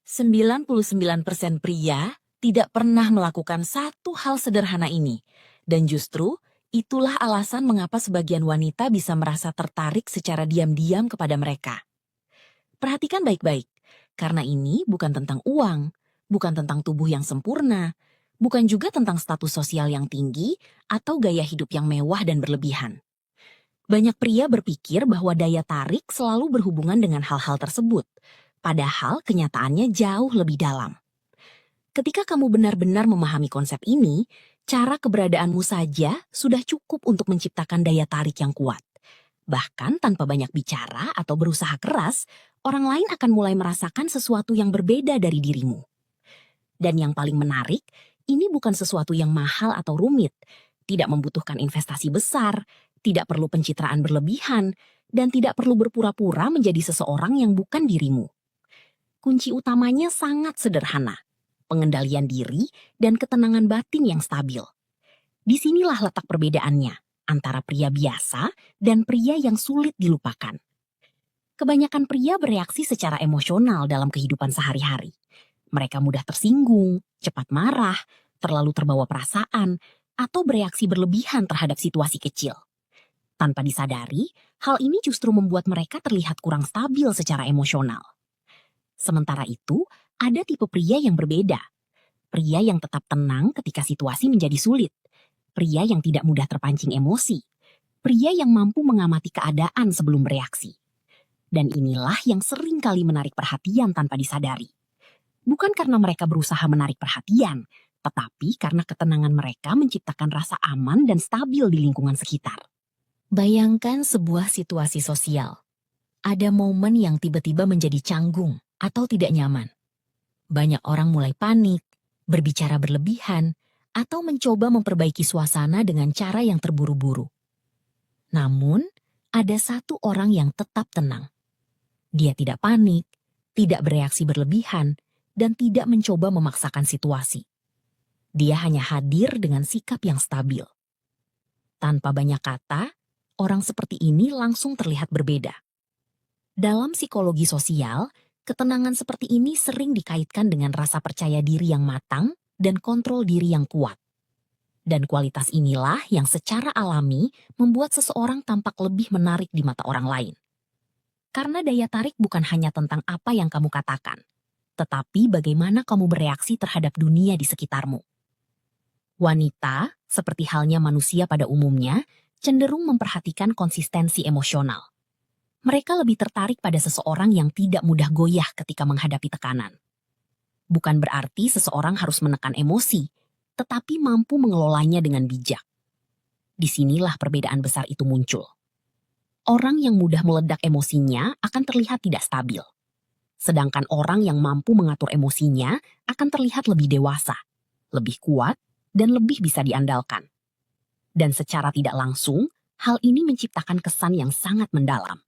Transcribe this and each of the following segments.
99% pria tidak pernah melakukan satu hal sederhana ini. Dan justru itulah alasan mengapa sebagian wanita bisa merasa tertarik secara diam-diam kepada mereka. Perhatikan baik-baik, karena ini bukan tentang uang, bukan tentang tubuh yang sempurna, bukan juga tentang status sosial yang tinggi atau gaya hidup yang mewah dan berlebihan. Banyak pria berpikir bahwa daya tarik selalu berhubungan dengan hal-hal tersebut, padahal kenyataannya jauh lebih dalam. Ketika kamu benar-benar memahami konsep ini, cara keberadaanmu saja sudah cukup untuk menciptakan daya tarik yang kuat. Bahkan tanpa banyak bicara atau berusaha keras, orang lain akan mulai merasakan sesuatu yang berbeda dari dirimu. Dan yang paling menarik, ini bukan sesuatu yang mahal atau rumit, tidak membutuhkan investasi besar, tidak perlu pencitraan berlebihan, dan tidak perlu berpura-pura menjadi seseorang yang bukan dirimu. Kunci utamanya sangat sederhana, pengendalian diri dan ketenangan batin yang stabil. Disinilah letak perbedaannya antara pria biasa dan pria yang sulit dilupakan. Kebanyakan pria bereaksi secara emosional dalam kehidupan sehari-hari. Mereka mudah tersinggung, cepat marah, terlalu terbawa perasaan, atau bereaksi berlebihan terhadap situasi kecil. Tanpa disadari, hal ini justru membuat mereka terlihat kurang stabil secara emosional. Sementara itu, ada tipe pria yang berbeda. Pria yang tetap tenang ketika situasi menjadi sulit. Pria yang tidak mudah terpancing emosi. Pria yang mampu mengamati keadaan sebelum bereaksi. Dan inilah yang sering kali menarik perhatian tanpa disadari. Bukan karena mereka berusaha menarik perhatian, tetapi karena ketenangan mereka menciptakan rasa aman dan stabil di lingkungan sekitar. Bayangkan sebuah situasi sosial. Ada momen yang tiba-tiba menjadi canggung atau tidak nyaman. Banyak orang mulai panik, berbicara berlebihan, atau mencoba memperbaiki suasana dengan cara yang terburu-buru. Namun, ada satu orang yang tetap tenang. Dia tidak panik, tidak bereaksi berlebihan, dan tidak mencoba memaksakan situasi. Dia hanya hadir dengan sikap yang stabil. Tanpa banyak kata, orang seperti ini langsung terlihat berbeda. Dalam psikologi sosial, ketenangan seperti ini sering dikaitkan dengan rasa percaya diri yang matang dan kontrol diri yang kuat. Dan kualitas inilah yang secara alami membuat seseorang tampak lebih menarik di mata orang lain. Karena daya tarik bukan hanya tentang apa yang kamu katakan, tetapi bagaimana kamu bereaksi terhadap dunia di sekitarmu. Wanita, seperti halnya manusia pada umumnya, cenderung memperhatikan konsistensi emosional. Mereka lebih tertarik pada seseorang yang tidak mudah goyah ketika menghadapi tekanan. Bukan berarti seseorang harus menekan emosi, tetapi mampu mengelolanya dengan bijak. Disinilah perbedaan besar itu muncul. Orang yang mudah meledak emosinya akan terlihat tidak stabil. Sedangkan orang yang mampu mengatur emosinya akan terlihat lebih dewasa, lebih kuat, dan lebih bisa diandalkan. Dan secara tidak langsung, hal ini menciptakan kesan yang sangat mendalam.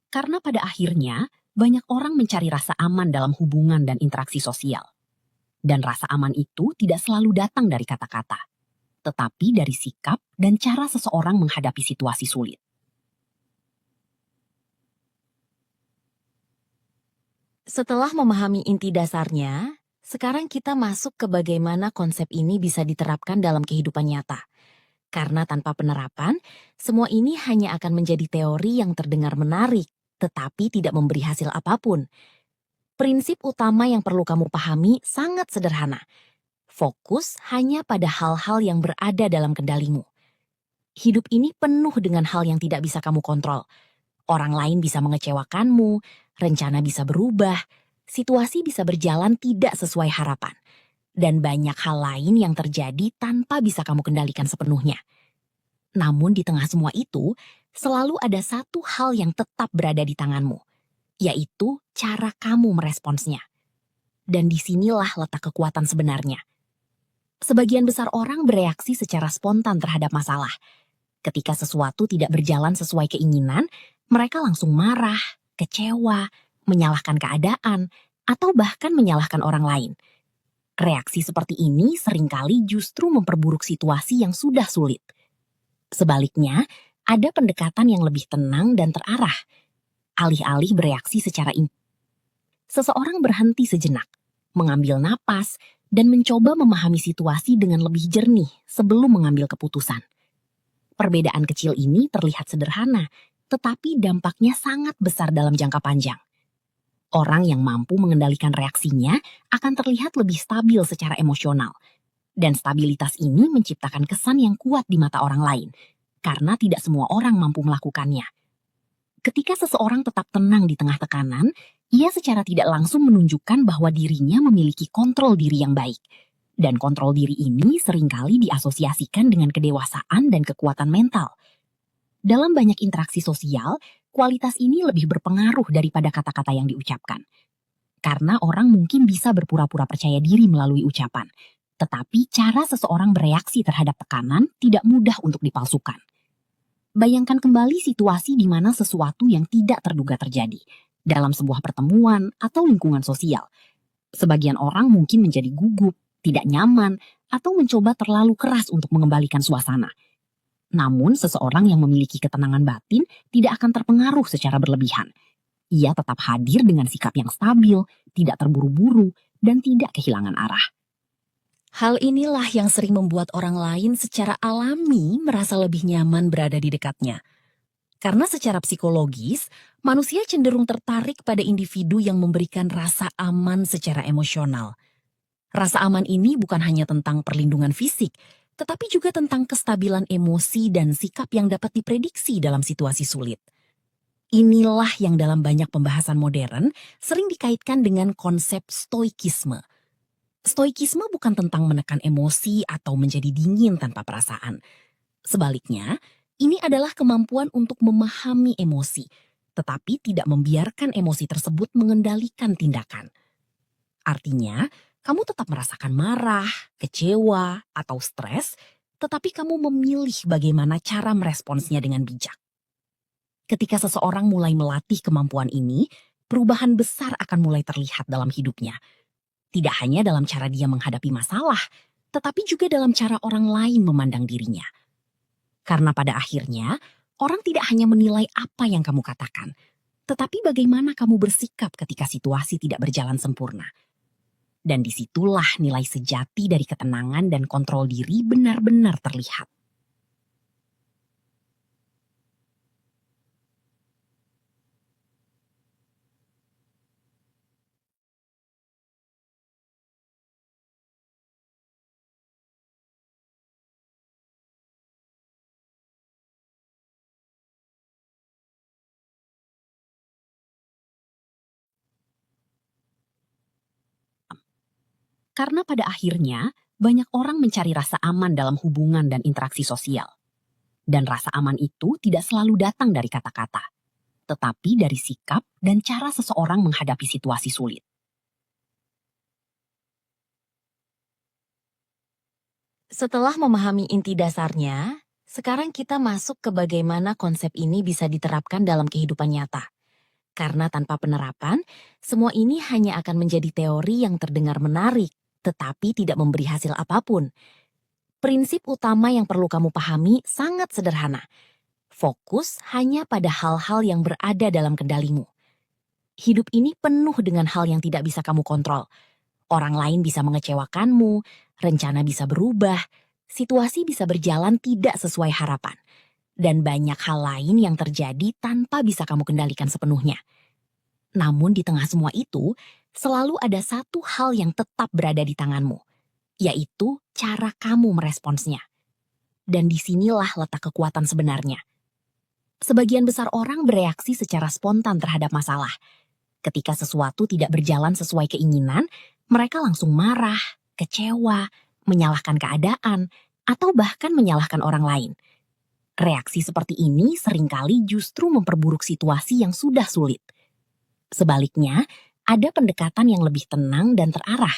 Karena pada akhirnya, banyak orang mencari rasa aman dalam hubungan dan interaksi sosial. Dan rasa aman itu tidak selalu datang dari kata-kata, tetapi dari sikap dan cara seseorang menghadapi situasi sulit. Setelah memahami inti dasarnya, sekarang kita masuk ke bagaimana konsep ini bisa diterapkan dalam kehidupan nyata. Karena tanpa penerapan, semua ini hanya akan menjadi teori yang terdengar menarik, tetapi tidak memberi hasil apapun. Prinsip utama yang perlu kamu pahami sangat sederhana. Fokus hanya pada hal-hal yang berada dalam kendalimu. Hidup ini penuh dengan hal yang tidak bisa kamu kontrol. Orang lain bisa mengecewakanmu, rencana bisa berubah, situasi bisa berjalan tidak sesuai harapan. Dan banyak hal lain yang terjadi tanpa bisa kamu kendalikan sepenuhnya. Namun di tengah semua itu, selalu ada satu hal yang tetap berada di tanganmu, yaitu cara kamu meresponsnya. Dan disinilah letak kekuatan sebenarnya. Sebagian besar orang bereaksi secara spontan terhadap masalah. Ketika sesuatu tidak berjalan sesuai keinginan, mereka langsung marah, kecewa, menyalahkan keadaan, atau bahkan menyalahkan orang lain. Reaksi seperti ini seringkali justru memperburuk situasi yang sudah sulit. Sebaliknya, ada pendekatan yang lebih tenang dan terarah. Alih-alih bereaksi secara Seseorang berhenti sejenak, mengambil napas, dan mencoba memahami situasi dengan lebih jernih sebelum mengambil keputusan. Perbedaan kecil ini terlihat sederhana, tetapi dampaknya sangat besar dalam jangka panjang. Orang yang mampu mengendalikan reaksinya akan terlihat lebih stabil secara emosional. Dan stabilitas ini menciptakan kesan yang kuat di mata orang lain, karena tidak semua orang mampu melakukannya. Ketika seseorang tetap tenang di tengah tekanan, ia secara tidak langsung menunjukkan bahwa dirinya memiliki kontrol diri yang baik. Dan kontrol diri ini seringkali diasosiasikan dengan kedewasaan dan kekuatan mental. Dalam banyak interaksi sosial, kualitas ini lebih berpengaruh daripada kata-kata yang diucapkan. Karena orang mungkin bisa berpura-pura percaya diri melalui ucapan, tetapi cara seseorang bereaksi terhadap tekanan tidak mudah untuk dipalsukan. Bayangkan kembali situasi di mana sesuatu yang tidak terduga terjadi dalam sebuah pertemuan atau lingkungan sosial. Sebagian orang mungkin menjadi gugup, tidak nyaman, atau mencoba terlalu keras untuk mengembalikan suasana. Namun seseorang yang memiliki ketenangan batin tidak akan terpengaruh secara berlebihan. Ia tetap hadir dengan sikap yang stabil, tidak terburu-buru, dan tidak kehilangan arah. Hal inilah yang sering membuat orang lain secara alami merasa lebih nyaman berada di dekatnya. Karena secara psikologis, manusia cenderung tertarik pada individu yang memberikan rasa aman secara emosional. Rasa aman ini bukan hanya tentang perlindungan fisik, tetapi juga tentang kestabilan emosi dan sikap yang dapat diprediksi dalam situasi sulit. Inilah yang dalam banyak pembahasan modern sering dikaitkan dengan konsep stoikisme. Stoikisme bukan tentang menekan emosi atau menjadi dingin tanpa perasaan. Sebaliknya, ini adalah kemampuan untuk memahami emosi, tetapi tidak membiarkan emosi tersebut mengendalikan tindakan. Artinya, kamu tetap merasakan marah, kecewa, atau stres, tetapi kamu memilih bagaimana cara meresponsnya dengan bijak. Ketika seseorang mulai melatih kemampuan ini, perubahan besar akan mulai terlihat dalam hidupnya. Tidak hanya dalam cara dia menghadapi masalah, tetapi juga dalam cara orang lain memandang dirinya. Karena pada akhirnya, orang tidak hanya menilai apa yang kamu katakan, tetapi bagaimana kamu bersikap ketika situasi tidak berjalan sempurna. Dan disitulah nilai sejati dari ketenangan dan kontrol diri benar-benar terlihat. Karena pada akhirnya, banyak orang mencari rasa aman dalam hubungan dan interaksi sosial. Dan rasa aman itu tidak selalu datang dari kata-kata, tetapi dari sikap dan cara seseorang menghadapi situasi sulit. Setelah memahami inti dasarnya, sekarang kita masuk ke bagaimana konsep ini bisa diterapkan dalam kehidupan nyata. Karena tanpa penerapan, semua ini hanya akan menjadi teori yang terdengar menarik, tetapi tidak memberi hasil apapun. Prinsip utama yang perlu kamu pahami sangat sederhana. Fokus hanya pada hal-hal yang berada dalam kendalimu. Hidup ini penuh dengan hal yang tidak bisa kamu kontrol. Orang lain bisa mengecewakanmu, rencana bisa berubah, situasi bisa berjalan tidak sesuai harapan. Dan banyak hal lain yang terjadi tanpa bisa kamu kendalikan sepenuhnya. Namun di tengah semua itu, selalu ada satu hal yang tetap berada di tanganmu, yaitu cara kamu meresponsnya. Dan disinilah letak kekuatan sebenarnya. Sebagian besar orang bereaksi secara spontan terhadap masalah. Ketika sesuatu tidak berjalan sesuai keinginan, mereka langsung marah, kecewa, menyalahkan keadaan, atau bahkan menyalahkan orang lain. Reaksi seperti ini seringkali justru memperburuk situasi yang sudah sulit. Sebaliknya, ada pendekatan yang lebih tenang dan terarah.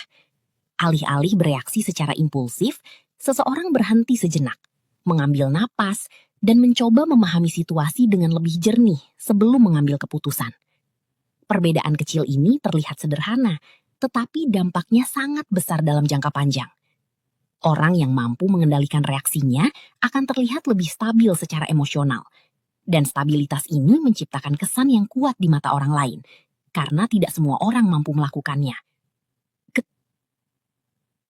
Alih-alih bereaksi secara impulsif, seseorang berhenti sejenak, mengambil napas, dan mencoba memahami situasi dengan lebih jernih sebelum mengambil keputusan. Perbedaan kecil ini terlihat sederhana, tetapi dampaknya sangat besar dalam jangka panjang. Orang yang mampu mengendalikan reaksinya akan terlihat lebih stabil secara emosional. Dan stabilitas ini menciptakan kesan yang kuat di mata orang lain, karena tidak semua orang mampu melakukannya.